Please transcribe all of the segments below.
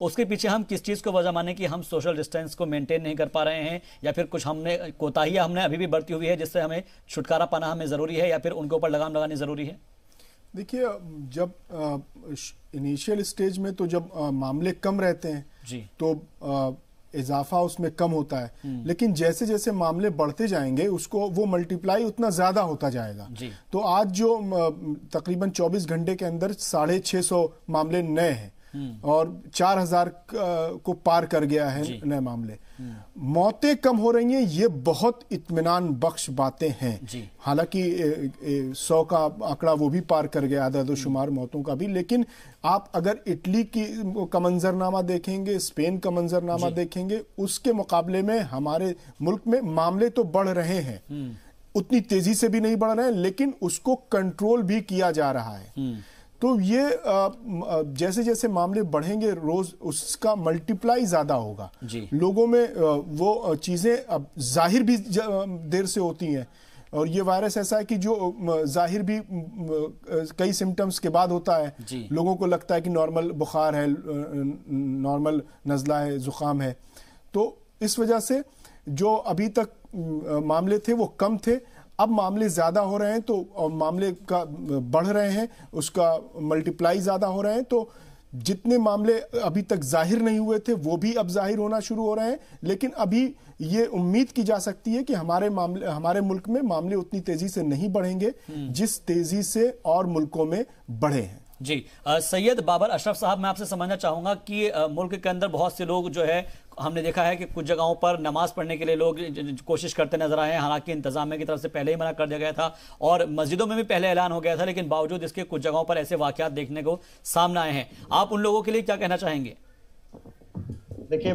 उसके पीछे हम किस चीज़ को वजह माने कि हम सोशल डिस्टेंस को मेंटेन नहीं कर पा रहे हैं, या फिर कुछ हमने कोताहियां हमने अभी भी बरती हुई है जिससे हमें छुटकारा पाना हमें ज़रूरी है, या फिर उनके ऊपर लगाम लगानी ज़रूरी है? देखिए, जब इनिशियल स्टेज में तो जब मामले कम रहते हैं जी, तो इजाफा उसमें कम होता है, लेकिन जैसे जैसे मामले बढ़ते जाएंगे उसको वो मल्टीप्लाई उतना ज्यादा होता जाएगा। तो आज जो तकरीबन 24 घंटे के अंदर 650 मामले नए हैं और 4000 को पार कर गया है नए मामले। मौतें कम हो रही हैं, ये बहुत इत्मीनान बख्श बातें हैं। हालांकि 100 का आंकड़ा वो भी पार कर गया, आदद शुमार मौतों का भी, लेकिन आप अगर इटली का मंजरनामा देखेंगे, स्पेन का मंजरनामा देखेंगे, उसके मुकाबले में हमारे मुल्क में मामले तो बढ़ रहे हैं, उतनी तेजी से भी नहीं बढ़ रहे हैं, लेकिन उसको कंट्रोल भी किया जा रहा है। तो ये जैसे जैसे मामले बढ़ेंगे रोज उसका मल्टीप्लाई ज्यादा होगा। लोगों में वो चीजें अब जाहिर भी देर से होती हैं, और ये वायरस ऐसा है कि जो जाहिर भी कई सिम्टम्स के बाद होता है। लोगों को लगता है कि नॉर्मल बुखार है, नॉर्मल नज़ला है, जुकाम है। तो इस वजह से जो अभी तक मामले थे वो कम थे, अब मामले ज्यादा हो रहे हैं, तो मामले का बढ़ रहे हैं, उसका मल्टीप्लाई ज्यादा हो रहे हैं। तो जितने मामले अभी तक जाहिर नहीं हुए थे वो भी अब जाहिर होना शुरू हो रहे हैं, लेकिन अभी ये उम्मीद की जा सकती है कि हमारे मुल्क में मामले उतनी तेजी से नहीं बढ़ेंगे जिस तेजी से और मुल्कों में बढ़े हैं। जी, सैयद बाबर अशरफ साहब, मैं आपसे समझना चाहूंगा कि मुल्क के अंदर बहुत से लोग जो है, हमने देखा है कि कुछ जगहों पर नमाज पढ़ने के लिए लोग कोशिश करते नजर आए हैं, हालांकि इंतजामिया की तरफ से पहले ही मना कर दिया गया था और मस्जिदों में भी पहले ऐलान हो गया था, लेकिन बावजूद इसके कुछ जगहों पर ऐसे वाकयात देखने को सामने आए हैं। आप उन लोगों के लिए क्या कहना चाहेंगे? देखिए,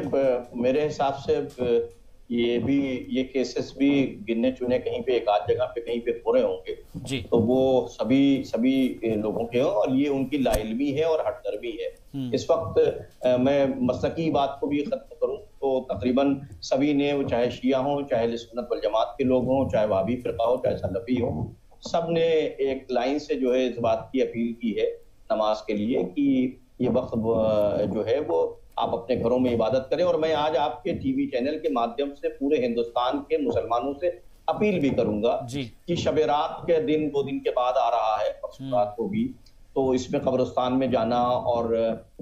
मेरे हिसाब से ये केसेस भी गिने चुने कहीं पे एक आध जगह पे कहीं पे हो रहे होंगे, तो वो सभी लोगों के हो, और ये उनकी लाइल्मी है और हटदर्मी है। इस वक्त मैं मसलकी बात को भी खत्म करूं तो तकरीबन सभी ने, वो चाहे शिया हो, चाहे अहले सुन्नत वल जमात के लोग हों, चाहे वाबी फिरका हो, चाहे सलफी हो, सब ने एक लाइन से जो है इस बात की अपील की है नमाज के लिए कि ये वक्त जो है वो आप अपने घरों में इबादत करें। और मैं आज आपके टीवी चैनल के माध्यम से पूरे हिंदुस्तान के मुसलमानों से अपील भी करूंगा कि शब रात के दिन 2 दिन के बाद आ रहा है, परसों रात को भी, तो इसमें कब्रिस्तान में जाना और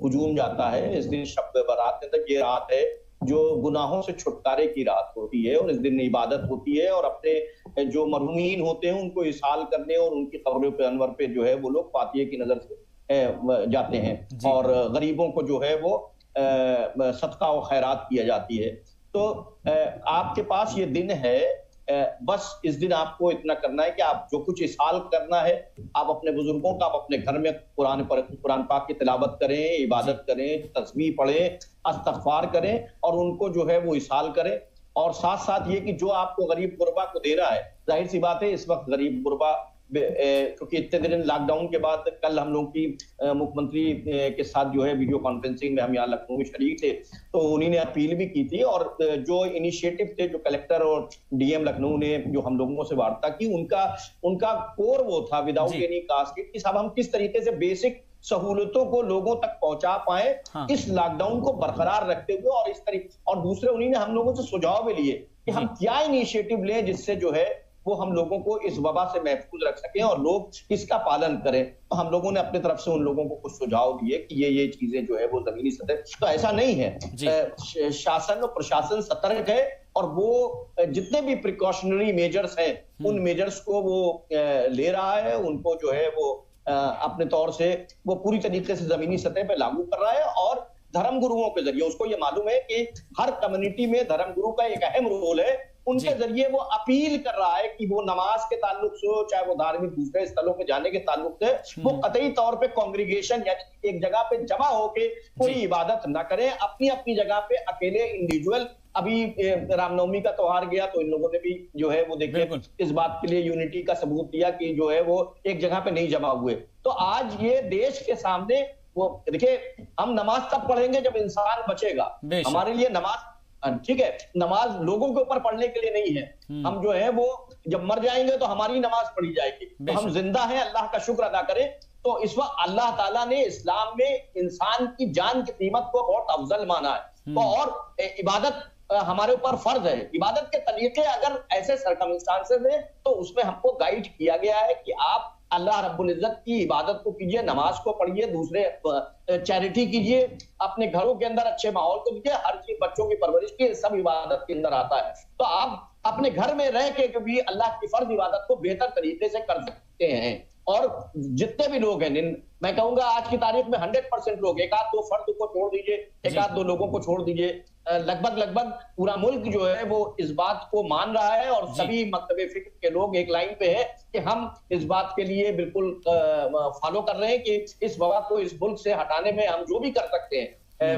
हुजूम जाता है। इस दिन शब बारात तक ये रात है जो गुनाहों से छुटकारे की रात होती है, और इस दिन इबादत होती है, और अपने जो मरहूमीन होते हैं उनको इसाल करने और उनकी कब्रों पे अनवर पे जो है वो लोग फातिहे की नजर से जाते हैं, और गरीबों को जो है वो सदका और खैरात किया जाती है। तो आपके पास ये दिन है, बस इस दिन आपको इतना करना है कि आप जो कुछ इसाल करना है, आप अपने बुजुर्गों का, आप अपने घर में कुरान पाक की तिलावत करें, इबादत करें, तस्बीह पढ़ें, इस्तग़फ़ार करें, और उनको जो है वो इसाल करें। और साथ साथ ये कि जो आपको गरीब गुरबा को दे रहा है, जाहिर सी बात है इस वक्त गरीब गुरबा, क्योंकि इतने दिन लॉकडाउन के बाद कल हम लोग की मुख्यमंत्री के साथ जो है वीडियो कॉन्फ्रेंसिंग में हम यहाँ लखनऊ में शरीक थे, तो उन्हीं ने अपील भी की थी, और जो इनिशिएटिव थे जो कलेक्टर और डीएम लखनऊ ने जो हम लोगों से वार्ता की, उनका कोर वो था विदाउट एनी कास्ट कि साहब हम किस तरीके से बेसिक सहूलतों को लोगों तक पहुंचा पाए इस लॉकडाउन को बरकरार रखते हुए, और इस तरीके, और दूसरे उन्हीं ने हम लोगों से सुझाव भी लिए कि हम क्या इनिशिएटिव लें जिससे जो है वो हम लोगों को इस वबा से महफूज रख सकें और लोग इसका पालन करें। तो हम लोगों ने अपने तरफ से उन लोगों को कुछ सुझाव दिए कि ये चीजें जो है वो जमीनी सतह, तो ऐसा नहीं है, शासन और प्रशासन सतर्क है, और वो जितने भी प्रिकॉशनरी मेजर्स हैं उन मेजर्स को वो ले रहा है, उनको जो है वो अपने तौर से वो पूरी तरीके से जमीनी सतह पे लागू कर रहा है। और धर्म गुरुओं के जरिए उसको ये मालूम है कि हर कम्युनिटी में धर्म गुरु का एक अहम रोल है, उनके जरिए वो अपील कर रहा है कि वो नमाज के ताल्लुक से हो, चाहे वो धार्मिक दूसरे स्थलों पे जाने के ताल्लुक से, वो कतई तौर पे कांग्रीगेशन यानी एक जगह पे जमा होके कोई इबादत ना करें, अपनी अपनी जगह पे अकेले इंडिविजुअल। अभी रामनवमी का त्योहार गया तो इन लोगों ने भी जो है वो देखे इस बात के लिए यूनिटी का सबूत दिया कि जो है वो एक जगह पे नहीं जमा हुए। तो आज ये देश के सामने वो देखिए, हम नमाज तब पढ़ेंगे जब इंसान बचेगा। हमारे लिए नमाज, ठीक है, नमाज लोगों के ऊपर पढ़ने के लिए नहीं है, हम जो है वो जब मर जाएंगे तो हमारी नमाज पढ़ी जाएगी। तो हम जिंदा हैं, अल्लाह का शुक्र अदा करें तो इस वक्त अल्लाह ताला ने इस्लाम में इंसान की जान की कीमत को बहुत अफजल माना है। तो और इबादत हमारे ऊपर फर्ज है। इबादत के तरीके अगर ऐसे सर्कमस्टांसेस हैं तो उसमें हमको गाइड किया गया है कि आप अल्लाह रब्बुल इज्जत की इबादत को कीजिए, नमाज को पढ़िए, दूसरे चैरिटी कीजिए, अपने घरों के अंदर अच्छे माहौल को कीजिए, हर चीज बच्चों की परवरिश की सब इबादत के अंदर आता है। तो आप अपने घर में रह के भी अल्लाह की फर्ज इबादत को बेहतर तरीके से कर सकते हैं। और जितने भी लोग हैं, मैं कहूंगा आज की तारीख में 100% लोग, एक आध दो फर्द को छोड़ दीजिए, एक आध दो लोगों को छोड़ दीजिए, लगभग पूरा मुल्क जो है वो इस बात को मान रहा है और सभी मकतबे फिक्र के लोग एक लाइन पे है कि हम इस बात के लिए बिल्कुल फॉलो कर रहे हैं कि इस वबा को इस मुल्क से हटाने में हम जो भी कर सकते हैं,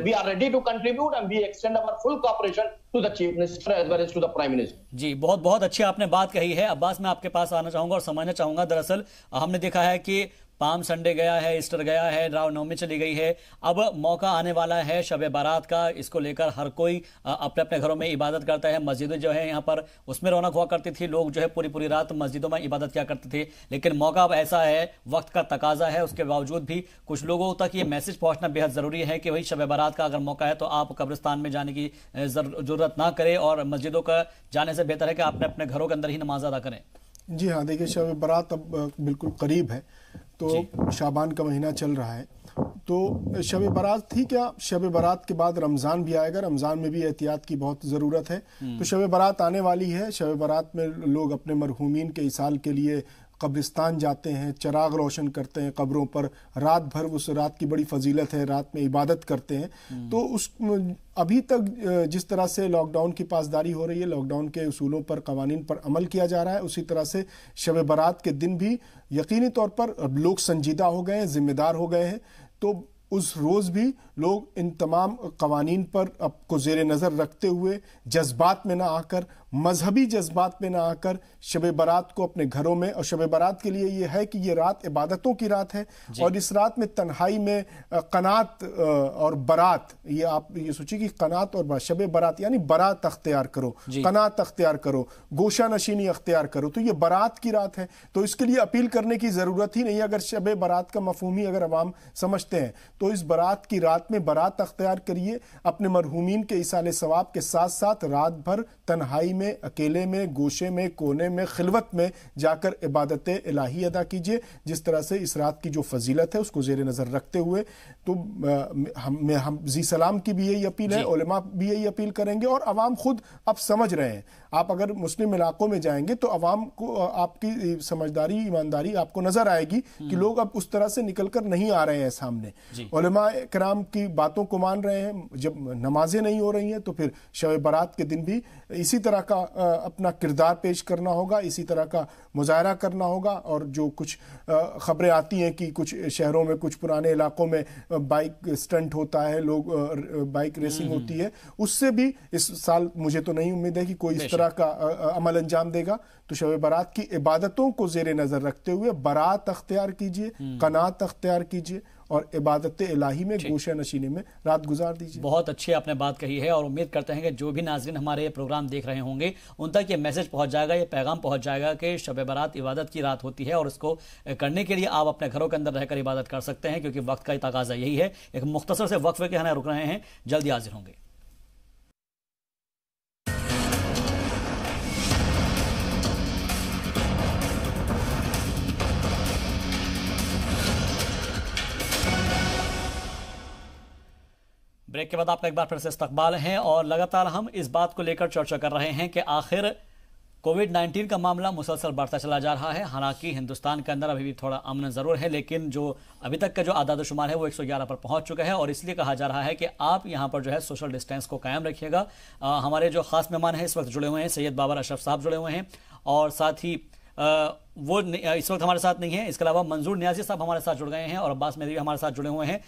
we are ready to contribute and we extend our full cooperation to the Chief Minister as well as to the Prime Minister. जी, बहुत बहुत अच्छी आपने बात कही है। अब्बास, मैं आपके पास आना चाहूंगा और समझना चाहूंगा। दरअसल हमने देखा है कि पाम संडे गया है, ईस्टर गया है, रामनवमी चली गई है, अब मौका आने वाला है शब बारात का। इसको लेकर हर कोई अपने अपने घरों में इबादत करता है। मस्जिदें जो है यहाँ पर उसमें रौनक हुआ करती थी, लोग जो है पूरी पूरी रात मस्जिदों में इबादत किया करते थे। लेकिन मौका अब ऐसा है, वक्त का तकाजा है, उसके बावजूद भी कुछ लोगों तक ये मैसेज पहुंचना बेहद जरूरी है कि वही शब बारात का अगर मौका है तो आप कब्रिस्तान में जाने की जरूरत ना करें और मस्जिदों का जाने से बेहतर है कि आपने अपने घरों के अंदर ही नमाज अदा करें। जी हाँ, देखिए शब बारात अब बिल्कुल करीब है, तो शाबान का महीना चल रहा है, तो शब बारात थी क्या, शब बारात के बाद रमज़ान भी आएगा, रमज़ान में भी एहतियात की बहुत ज़रूरत है। तो शब बारात आने वाली है। शब बारात में लोग अपने मरहूमीन के इसाल के लिए कब्रिस्तान जाते हैं, चिराग रोशन करते हैं कब्रों पर, रात भर उस रात की बड़ी फजीलत है, रात में इबादत करते हैं। तो उस अभी तक जिस तरह से लॉकडाउन की पासदारी हो रही है, लॉकडाउन के उसूलों पर, कवानीन पर अमल किया जा रहा है, उसी तरह से शब बारात के दिन भी यकीनी तौर पर लोग संजीदा हो गए हैं, जिम्मेदार हो गए हैं। तो उस रोज़ भी लोग इन तमाम कवानीन पर आपको ज़ेर नज़र रखते हुए जज्बात में ना आकर, मजहबी जज्बात में ना आकर शब बारात को अपने घरों में, और शब बारात के लिए ये है कि ये रात इबादतों की रात है और इस रात में तन्हाई में कनात और बारात, ये आप ये सोचिए कि कनात और शब बारात यानी बारात अख्तियार करो, कनात अख्तियार करो, गोशा नशीनी अख्तियार करो, तो ये बारात की रात है। तो इसके लिए अपील करने की ज़रूरत ही नहीं। अगर शब बारात का मफहूम ही अगर अवाम समझते हैं तो इस बारात की रात में बारात अख्तियार करिए, अपने मरहूमीन के इसाले सवाब के साथ साथ रात भर तन्हाई में, अकेले में, गोशे में, कोने में, खिलवत में जाकर इबादत इलाही अदा कीजिए। जिस तरह से इस रात की जो फजीलत है उसको जेर नज़र रखते हुए तो हम जी सलाम की भी यही अपील है, उलमा भी यही अपील करेंगे और अवाम खुद अब समझ रहे हैं। आप अगर मुस्लिम इलाकों में जाएंगे तो अवाम को आपकी समझदारी, ईमानदारी आपको नजर आएगी कि लोग अब उस तरह से निकलकर नहीं आ रहे हैं सामने, उलमा कराम की बातों को मान रहे हैं। जब नमाजें नहीं हो रही हैं तो फिर शब बारात के दिन भी इसी तरह का अपना किरदार पेश करना होगा, इसी तरह का मुजाहरा करना होगा। और जो कुछ खबरें आती हैं कि कुछ शहरों में, कुछ पुराने इलाकों में बाइक स्टंट होता है, लोग बाइक रेसिंग होती है, उससे भी इस साल मुझे तो नहीं उम्मीद है कि कोई इस तरह का अमल अंजाम देगा। तो शब बारात की इबादतों को जेर नजर रखते हुए बारात अख्तियार कीजिए, कनात अख्तियार कीजिए और इबादत इलाही में, गोशा नशीनी में रात गुजार दीजिए। बहुत अच्छी आपने बात कही है और उम्मीद करते हैं कि जो भी नाज़रीन हमारे ये प्रोग्राम देख रहे होंगे उन तक ये मैसेज पहुंच जाएगा, ये पैगाम पहुंच जाएगा कि शब बारात इबादत की रात होती है और इसको करने के लिए आप अपने घरों के अंदर रहकर इबादत कर सकते हैं, क्योंकि वक्त का तकाजा यही है। एक मुख्तसर से वक्फे के यहाँ रुक रहे हैं, जल्दी हाजिर होंगे। ब्रेक के बाद आपका एक बार फिर से इस्तकबाल है और लगातार हम इस बात को लेकर चर्चा कर रहे हैं कि आखिर कोविड-19 का मामला मुसलसल बढ़ता चला जा रहा है। हालांकि हिंदुस्तान के अंदर अभी भी थोड़ा अमन ज़रूर है, लेकिन जो अभी तक का जो आदाद शुमार है वो 111 पर पहुंच चुका है और इसलिए कहा जा रहा है कि आप यहां पर जो है सोशल डिस्टेंस को कायम रखिएगा। हमारे जो खास मेहमान हैं इस वक्त जुड़े हुए हैं, सैयद बाबर अशरफ साहब जुड़े हुए हैं और साथ ही वो इस वक्त हमारे साथ नहीं है। इसके अलावा मंजूर नियाजी साहब हमारे साथ जुड़ गए हैं और अब्बास मेहदी हमारे साथ जुड़े हुए हैं।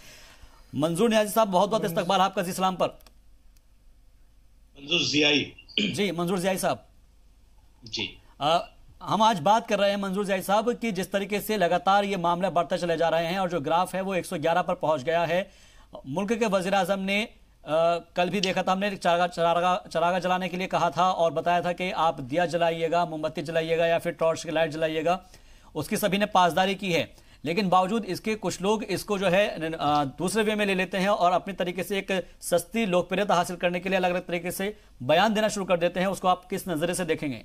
मंजूर नियाजी साहब, बहुत बहुत इस्तकबाल आपका जी सलाम पर। मंजूर जियाई जी, मंजूर जियाई साहब जी, हम आज बात कर रहे हैं मंजूर जियाई साहब कि जिस तरीके से लगातार ये मामले बढ़ते चले जा रहे हैं और जो ग्राफ है वो 111 पर पहुंच गया है। मुल्क के वजीर आजम ने कल भी देखा था, हमने चरागा जलाने के लिए कहा था और बताया था कि आप दिया जलाइएगा, मोमबत्ती जलाइएगा या फिर टॉर्च की लाइट जलाइएगा, उसकी सभी ने पासदारी की है। लेकिन बावजूद इसके कुछ लोग इसको जो है दूसरे वे में ले लेते हैं और अपने तरीके से एक सस्ती लोकप्रियता हासिल करने के लिए अलग अलग तरीके से बयान देना शुरू कर देते हैं। उसको आप किस नजरिए से देखेंगे?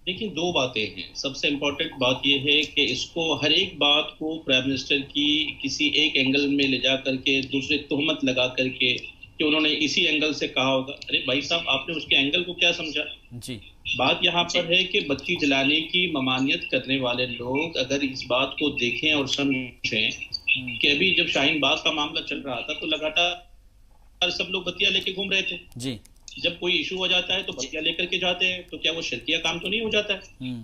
देखिए, दो बातें हैं। सबसे इम्पोर्टेंट बात यह है कि इसको हर एक बात को प्राइम मिनिस्टर की किसी एक एंगल में ले जा करके दूसरे तोहमत लगा करके कि उन्होंने इसी एंगल से कहा होगा। अरे भाई साहब, आपने उसके एंगल को क्या समझा? जी, बात यहाँ पर है कि बत्ती जलाने की ममानियत करने वाले लोग अगर इस बात को देखें और समझें कि अभी जब शाहीन बाग का मामला चल रहा था तो लगातार सब लोग बत्तियां लेके घूम रहे थे जी। जब कोई इशू हो जाता है तो बत्तियां लेकर के जाते हैं, तो क्या वो शर्किया काम तो नहीं हो जाता है?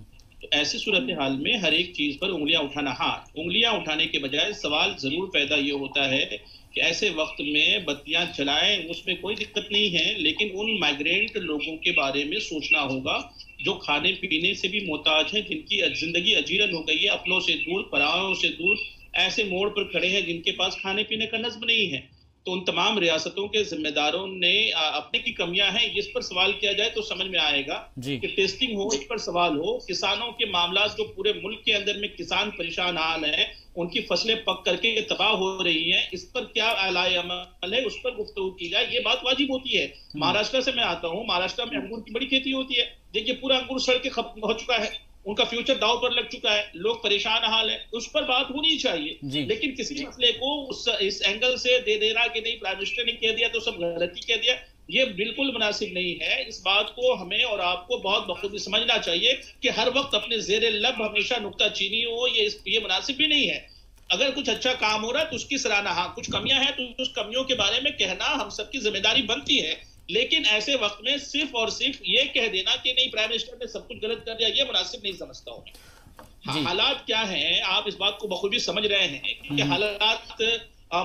तो ऐसी सूरत हाल में हर एक चीज पर उंगलियां उठाना, हाँ, उंगलियां उठाने के बजाय सवाल जरूर पैदा ये होता है कि ऐसे वक्त में बत्तियां जलाएं, उसमें कोई दिक्कत नहीं है, लेकिन उन माइग्रेंट लोगों के बारे में सोचना होगा जो खाने पीने से भी मोहताज हैं, जिनकी जिंदगी अजीरन हो गई है, अपनों से दूर, परायों से दूर, ऐसे मोड़ पर खड़े हैं जिनके पास खाने पीने का नज्म नहीं है। तो उन तमाम रियासतों के जिम्मेदारों ने अपने की कमियां हैं, इस पर सवाल किया जाए तो समझ में आएगा कि टेस्टिंग हो, इस पर सवाल हो। किसानों के मामला जो पूरे मुल्क के अंदर में किसान परेशान हाल है, उनकी फसलें पक करके तबाह हो रही हैं, इस पर क्या आलाए अमल है, उस पर गुफ्तगू की जाए, ये बात वाजिब होती है। महाराष्ट्र से मैं आता हूँ, महाराष्ट्र में अंगूर की बड़ी खेती होती है। देखिए, पूरा अंगूर सड़ के खत्म हो चुका है, उनका फ्यूचर दाव पर लग चुका है, लोग परेशान हाल है, उस पर बात होनी चाहिए। लेकिन किसी मसले को इस एंगल से दे देना कि नहीं प्राइम मिनिस्टर ने कह दिया तो सब गलती कह दिया, ये बिल्कुल मुनासिब नहीं है। इस बात को हमें और आपको बहुत बखूबी समझना चाहिए कि हर वक्त अपने जेरे लब हमेशा नुक्ताचीनी हो, ये मुनासिब भी नहीं है। अगर कुछ अच्छा काम हो रहा है तो उसकी सराहना, हाँ, कुछ कमियां हैं तो उस कमियों के बारे में कहना हम सबकी जिम्मेदारी बनती है। लेकिन ऐसे वक्त में सिर्फ और सिर्फ ये कह देना कि नहीं प्राइम मिनिस्टर ने सब कुछ गलत कर दिया, ये मुनासिब नहीं समझता हूं। हालात क्या हैं, आप इस बात को बखूबी समझ रहे हैं कि हालात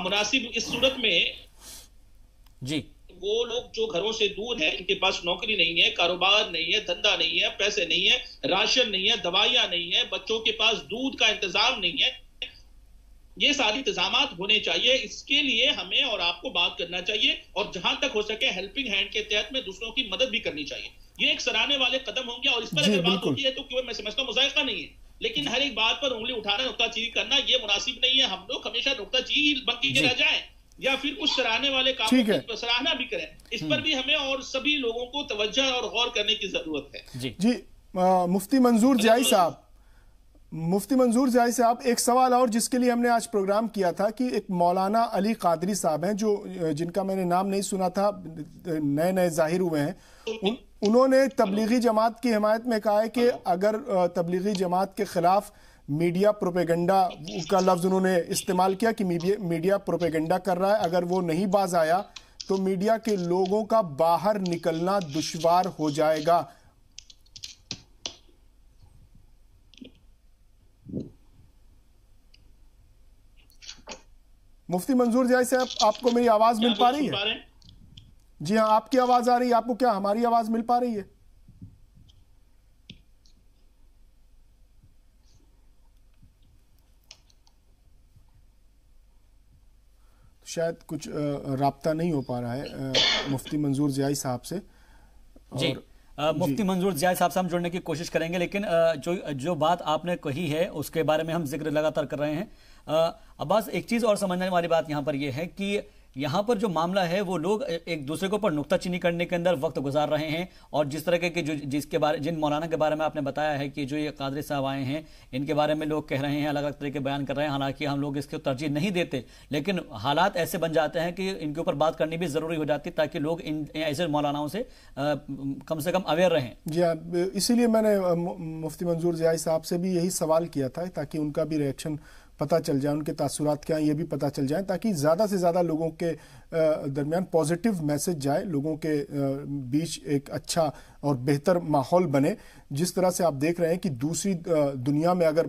मुनासिब इस सूरत में जी, वो लोग जो घरों से दूर हैं, इनके पास नौकरी नहीं है, कारोबार नहीं है, धंधा नहीं है, पैसे नहीं है, राशन नहीं है, दवाइयां नहीं है, बच्चों के पास दूध का इंतजाम नहीं है, ये सारी इंतजामात होने चाहिए। इसके लिए हमें और आपको बात करना चाहिए और जहां तक हो सके हेल्पिंग हैंड के तहत में दूसरों की मदद भी करनी चाहिए। ये एक सराहने वाले कदम होंगे और इस पर अगर बात होती है तो क्यों, मैं समझता हूं मुज़ायका नहीं है, लेकिन हर एक बात पर उंगली उठाना, नुक्ताचीनी करना ये मुनासिब नहीं है। हम लोग हमेशा नुक्ताचीनी बन के रह जाएं या फिर कुछ सराहने वाले कामों की सराहना भी करें। इस पर भी हमें और सभी लोगों को तवज्जो और गौर करने की जरूरत है। जी, मुफ्ती मंजूर ज़ियाई साहब, मुफ्ती मंजूर ज़ियाई साहब, एक सवाल और जिसके लिए हमने आज प्रोग्राम किया था कि एक मौलाना अली कादरी साहब हैं जो जिनका मैंने नाम नहीं सुना था, नए नए जाहिर हुए हैं, उन्होंने तबलीगी जमात की हिमायत में कहा है कि अगर तबलीगी जमात के खिलाफ मीडिया प्रोपेगेंडा का लफ्ज़ उन्होंने इस्तेमाल किया कि मीडिया प्रोपेगेंडा कर रहा है, अगर वो नहीं बाज आया तो मीडिया के लोगों का बाहर निकलना दुश्वार हो जाएगा। मुफ्ती मंजूर ज़ियाई साहब, आपको मेरी आवाज मिल पा रही है? जी हाँ, आपकी आवाज आ रही है। आपको क्या हमारी आवाज मिल पा रही है? शायद कुछ राब्ता नहीं हो पा रहा है मुफ्ती मंजूर ज़ियाई साहब से। जी, मुफ्ती मंजूर ज़ियाई साहब से हम जुड़ने की कोशिश करेंगे, लेकिन जो बात आपने कही है उसके बारे में हम जिक्र लगातार कर रहे हैं। अब्बास, एक चीज़ और समझने वाली बात यहाँ पर यह है कि यहाँ पर जो मामला है वो लोग एक दूसरे के ऊपर नुक्ताचीनी करने के अंदर वक्त गुजार रहे हैं, और जिस तरह के जिन मौलाना के बारे में आपने बताया है कि जो ये कादरी साहब आए हैं, इनके बारे में लोग कह रहे हैं, अलग अलग तरह के बयान कर रहे हैं, हालांकि हम लोग इसको तरजीह नहीं देते, लेकिन हालात ऐसे बन जाते हैं कि इनके ऊपर बात करनी भी ज़रूरी हो जाती है ताकि लोग इन ऐसे मौलानाओं से कम अवेयर रहें। जी हाँ, इसीलिए मैंने मुफ्ती मंजूर ज़ियाई साहब से भी यही सवाल किया था ताकि उनका भी रिएक्शन पता चल जाए, उनके तासुरात क्या हैं ये भी पता चल जाए, ताकि ज़्यादा से ज़्यादा लोगों के दरमियान पॉजिटिव मैसेज जाए, लोगों के बीच एक अच्छा और बेहतर माहौल बने। जिस तरह से आप देख रहे हैं कि दूसरी दुनिया में अगर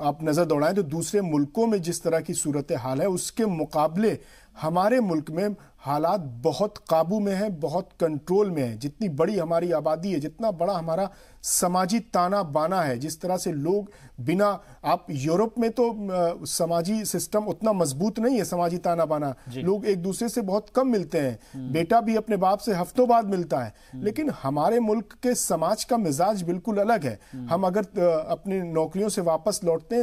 आप नज़र दौड़ाएं तो दूसरे मुल्कों में जिस तरह की सूरत हाल है उसके मुकाबले हमारे मुल्क में हालात बहुत काबू में है, बहुत कंट्रोल में है। जितनी बड़ी हमारी आबादी है, जितना बड़ा हमारा समाजी ताना बाना है, जिस तरह से लोग बिना, आप यूरोप में तो समाजी सिस्टम उतना मजबूत नहीं है, समाजी ताना बाना, लोग एक दूसरे से बहुत कम मिलते हैं, बेटा भी अपने बाप से हफ्तों बाद मिलता है। लेकिन हमारे मुल्क के समाज का मिजाज बिल्कुल अलग है। हम अगर अपनी नौकरियों से वापस लौटते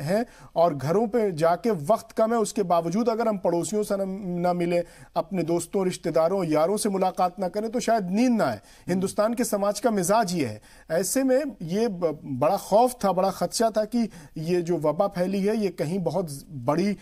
हैं और घरों पे जाके वक्त कम है, उसके बावजूद अगर हम पड़ोसियों से न मिले, अपने दोस्तों, रिश्तेदारों, यारों से मुलाकात ना करें तो शायद नींद ना आए। हिंदुस्तान के समाज का मिजाज ये है। ऐसे में ये बड़ा खौफ था, बड़ा खदशा था कि ये जो वबा फैली है ये कहीं बहुत बड़ी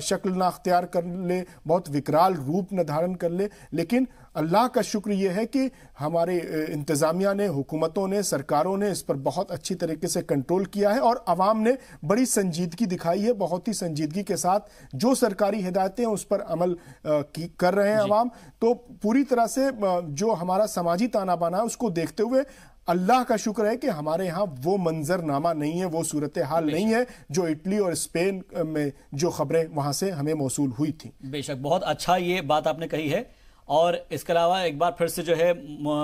शक्ल ना अख्तियार कर ले, बहुत विकराल रूप न धारण कर ले। लेकिन अल्लाह का शुक्र ये है कि हमारे इंतजामिया ने, हुकूमतों ने, सरकारों ने इस पर बहुत अच्छी तरीके से कंट्रोल किया है और अवाम ने बड़ी संजीदगी दिखाई है। बहुत ही संजीदगी के साथ जो सरकारी हिदायतें हैं उस पर अमल कर रहे हैं अवाम। तो पूरी तरह से जो हमारा समाजी ताना बाना है उसको देखते हुए अल्लाह का शुक्र है कि हमारे यहाँ वो मंजरनामा नहीं है, वो सूरत हाल नहीं है जो इटली और स्पेन में जो खबरें वहां से हमें मौसूल हुई थी। बेशक, बहुत अच्छा ये बात आपने कही है। और इसके अलावा एक बार फिर से जो है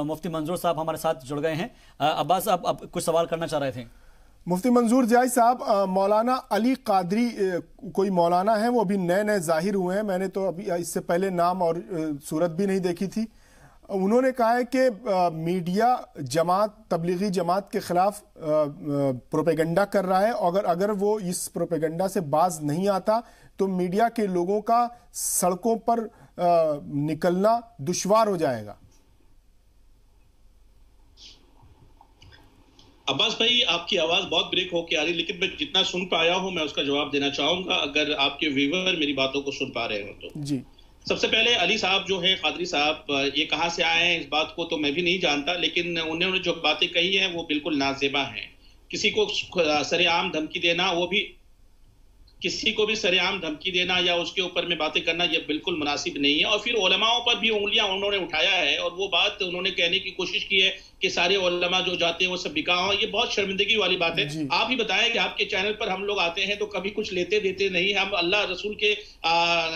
मुफ्ती मंजूर साहब हमारे साथ जुड़ गए हैं। अब्बास साहब, आप कुछ सवाल करना चाह रहे थे। मुफ्ती मंजूर जाई साहब, मौलाना अली कादरी कोई मौलाना है, वो अभी नए नए जाहिर हुए हैं, मैंने तो अभी इससे पहले नाम और सूरत भी नहीं देखी थी। उन्होंने कहा है कि मीडिया जमात, तबलीगी जमात के खिलाफ प्रोपेगेंडा कर रहा है, अगर वो इस प्रोपेगेंडा से बाज नहीं आता तो मीडिया के लोगों का सड़कों पर निकलना दुश्वार हो जाएगा। अब्बास भाई, आपकी आवाज बहुत ब्रेक होके आ रही, लेकिन मैं जितना सुन पाया हूं मैं उसका जवाब देना चाहूंगा, अगर आपके व्यूअर मेरी बातों को सुन पा रहे हो तो। जी, सबसे पहले अली साहब जो है, कादरी साहब, ये कहां से आए हैं इस बात को तो मैं भी नहीं जानता, लेकिन उन्होंने जो बातें कही हैं वो बिल्कुल नाजेबा हैं। किसी को सरेआम धमकी देना, वो भी किसी को भी सरेआम धमकी देना या उसके ऊपर में बातें करना, ये बिल्कुल मुनासिब नहीं है। और फिर उलमाओं पर भी उंगलियां उन्होंने उठाया है और वो बात उन्होंने कहने की कोशिश की है कि सारे उलमा जो जाते हैं वो सब बिका हो। ये बहुत शर्मिंदगी वाली बात है। आप ही बताएं कि आपके चैनल पर हम लोग आते हैं तो कभी कुछ लेते देते नहीं, हम अल्लाह रसूल के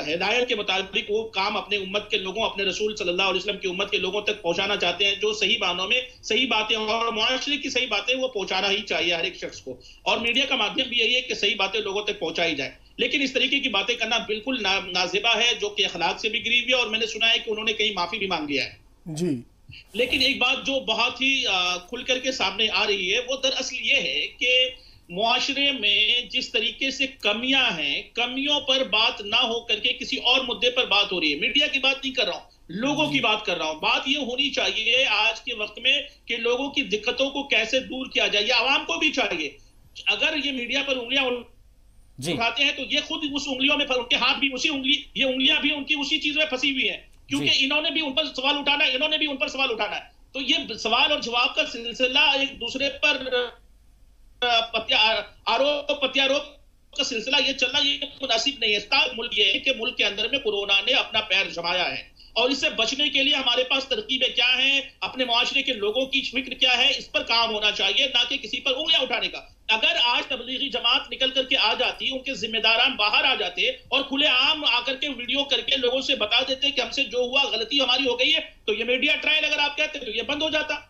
हिदायत के मुताबिक वो काम अपने उम्मत के लोगों, अपने रसूल सल्लल्लाहु अलैहि वसल्लम की उम्मत के लोगों तक पहुंचाना चाहते हैं, जो सही मानों में सही बातें और मुआशरे की सही बातें वो पहुंचाना ही चाहिए हर एक शख्स को। और मीडिया का माध्यम भी यही है कि सही बातें लोगों तक पहुंचाई जाए। लेकिन इस तरीके की बातें करना बिल्कुल नाजिबा है, जो कि अखलाक से भी गिरी हुई है। और मैंने सुना है कि उन्होंने कहीं माफी भी मांग लिया है। जी, लेकिन एक बात जो बहुत ही खुल करके सामने आ रही है वो दरअसल ये है कि मुआशरे में जिस तरीके से कमियां हैं, कमियों पर बात ना हो करके किसी और मुद्दे पर बात हो रही है। मीडिया की बात नहीं कर रहा हूं, लोगों की बात कर रहा हूं। बात ये होनी चाहिए आज के वक्त में कि लोगों की दिक्कतों को कैसे दूर किया जाए, ये आवाम को भी चाहिए। अगर ये मीडिया पर उंगलियां उठाते हैं तो ये खुद उस उंगलियों में, उनके हाथ भी उसी उंगली, ये उंगलियां भी उनकी उसी चीज में फंसी हुई है, क्योंकि इन्होंने भी उन पर सवाल उठाना है, इन्होंने भी उन पर सवाल उठाना है। तो ये सवाल और जवाब का सिलसिला एक दूसरे पर आरोप प्रत्यारोप का सिलसिला ये चलना ये मुनासिब नहीं है। इसका मुल्क ये है कि मुल्क के अंदर में कोरोना ने अपना पैर जमाया है और इससे बचने के लिए हमारे पास तरकीबें क्या हैं, अपने मुआशरे के लोगों की फिक्र क्या है, इस पर काम होना चाहिए, ना कि किसी पर उंगलियां उठाने का। अगर आज तबलीगी जमात निकल करके आ जाती, उनके जिम्मेदारान बाहर आ जाते और खुलेआम आकर के वीडियो करके लोगों से बता देते कि हमसे जो हुआ गलती हमारी हो गई है, तो ये मीडिया ट्रायल अगर आप कहते तो ये बंद हो जाता।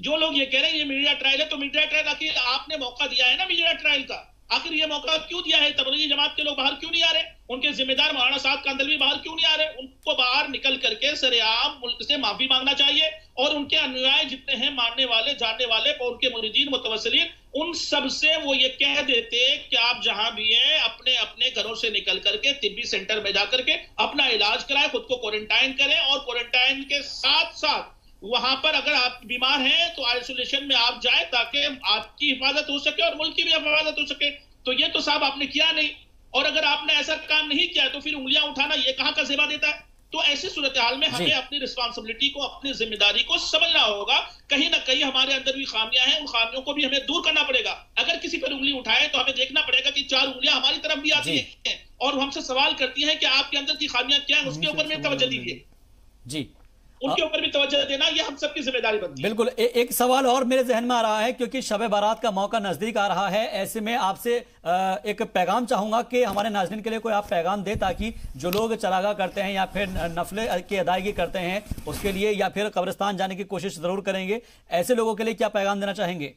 जो लोग ये कह रहे हैं ये मीडिया ट्रायल है, तो मीडिया ट्रायल आखिर आपने मौका दिया है ना मीडिया ट्रायल का, आखिर ये मौका क्यों दिया है? तबलीगी जमात के लोग बाहर क्यों नहीं आ रहे? उनके जिम्मेदार मौलाना साद कांदलवी बाहर क्यों नहीं आ रहे? उनको बाहर निकल करके सरेआम मुल्क से माफी मांगना चाहिए और उनके अनुयायी जितने हैं, मानने वाले, जानने वाले, उनके मुरीदीन, मुतवस्सिलीन, उन सब से वो ये कह देते कि आप जहां भी हैं अपने अपने घरों से निकल करके तिब्बी सेंटर में जाकर के अपना इलाज कराएं, खुद को क्वारंटाइन करें और क्वारंटाइन के साथ साथ वहां पर अगर आप बीमार हैं तो आइसोलेशन में आप जाए ताकि आपकी हिफाजत हो सके और मुल्क की भी हिफाजत हो सके। तो ये तो साहब आपने किया नहीं, और अगर आपने ऐसा काम नहीं किया तो फिर उंगलियां उठाना ये कहां का सेवा देता है? तो ऐसी सूरत हाल में हमें अपनी रिस्पांसिबिलिटी को, अपनी जिम्मेदारी को समझना होगा। कहीं ना कहीं हमारे अंदर भी खामियां हैं, उन खामियों को भी हमें दूर करना पड़ेगा। अगर किसी पर उंगली उठाए तो हमें देखना पड़ेगा कि 4 उंगलियां हमारी तरफ भी आती हैं और हमसे सवाल करती हैं कि आपके अंदर की खामियां क्या है, उसके ऊपर में तवज्जो दीजिए। जी, उनके ऊपर भी तवज्जो देना, ये हम सबकी जिम्मेदारी बनती है। बिल्कुल। एक सवाल और मेरे जहन में आ रहा है, क्योंकि शब बारात का मौका नजदीक आ रहा है, ऐसे में आपसे एक पैगाम चाहूंगा कि हमारे नाज़रीन के लिए कोई आप पैगाम दे, ताकि जो लोग चरागा करते हैं या फिर नफले की अदायगी करते हैं उसके लिए, या फिर कब्रिस्तान जाने की कोशिश जरूर करेंगे, ऐसे लोगों के लिए क्या पैगाम देना चाहेंगे?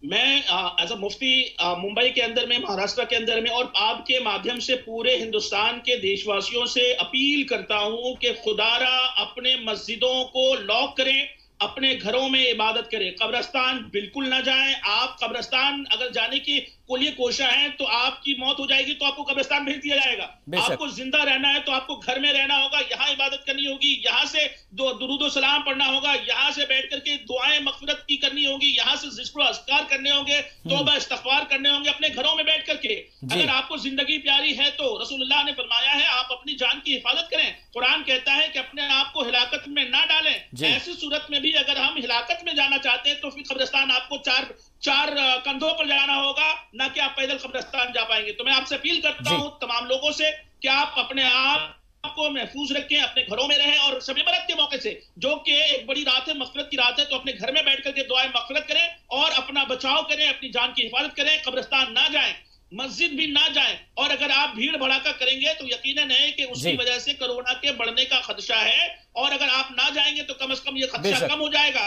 मैं एज अ मुफ्ती मुंबई के अंदर में, महाराष्ट्र के अंदर में, और आपके माध्यम से पूरे हिंदुस्तान के देशवासियों से अपील करता हूं कि खुदारा अपने मस्जिदों को लॉक करें, अपने घरों में इबादत करें, कब्रिस्तान बिल्कुल ना जाएं। आप कब्रिस्तान अगर जाने की लिए कोशिश है तो आपकी मौत हो जाएगी, तो आपको कब्रिस्तान भेज दिया जाएगा। आपको जिंदा रहना है तो आपको घर में रहना होगा, यहाँ इबादत करनी होगी, यहाँ से दुरूद सलाम पढ़ना होगा, यहाँ से बैठ करके दुआएं मगफिरत की करनी होगी, यहाँ से जिक्र अस्कार करने होंगे, तौबा इस्तगफार करने होंगे अपने घरों में बैठ करके। अगर आपको जिंदगी प्यारी है तो रसूलुल्लाह ने फरमाया है आप अपनी जान की हिफाजत करें। कुरान कहता है कि अपने आप को हिलाकत में ना डालें। ऐसी सूरत में भी अगर हम हिलाकत में जाना चाहते हैं तो फिर कब्रिस्तान आपको चार कंधों पर जाना होगा, ना कि आप पैदल कब्रिस्तान जा पाएंगे। तो मैं आपसे अपील करता हूं तमाम लोगों से कि आप अपने आप को महफूज रखें, अपने घरों में रहें, और शब बरात के मौके से, जो कि एक बड़ी रात है, मगफिरत की रात है, तो अपने घर में बैठ करके दुआएं मगफिरत करें और अपना बचाव करें, अपनी जान की हिफाजत करें। कब्रिस्तान ना जाएं, मस्जिद भी ना जाएं, और अगर आप भीड़ भड़ाका करेंगे तो यकीनन है कि उसकी वजह से कोरोना के बढ़ने का खदशा है, और अगर आप ना जाएंगे तो कम से कम ये खदशा कम हो जाएगा।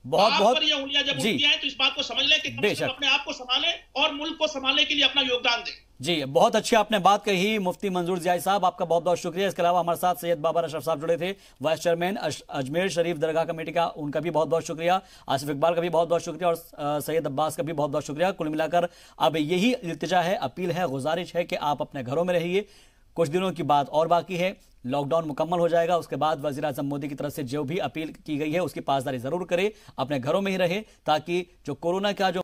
बहुत ये उंगलियां जब उठती हैं तो इस बात को समझ लें कि कम से कम अपने आप को संभालें और मुल्क को संभालने के लिए अपना योगदान दें। जी, बहुत अच्छी आपने बात कही मुफ्ती मंजूर ज़ियाई साहब, आपका बहुत बहुत शुक्रिया। इसके अलावा हमारे साथ सैयद बाबर अशरफ साहब जुड़े थे, वाइस चेयरमैन अजमेर शरीफ दरगाह कमेटी का, उनका भी बहुत बहुत शुक्रिया। आसिफ इकबाल का भी बहुत बहुत शुक्रिया, और सैयद अब्बास का भी बहुत बहुत शुक्रिया। कुल मिलाकर अब यही इल्तिजा है, अपील है, गुजारिश है कि आप अपने घरों में रहिए। कुछ दिनों की बात और बाकी है, लॉकडाउन मुकम्मल हो जाएगा, उसके बाद वज़ीर आज़म मोदी की तरफ से जो भी अपील की गई है उसकी पासदारी जरूर करें, अपने घरों में ही रहे, ताकि जो कोरोना का जो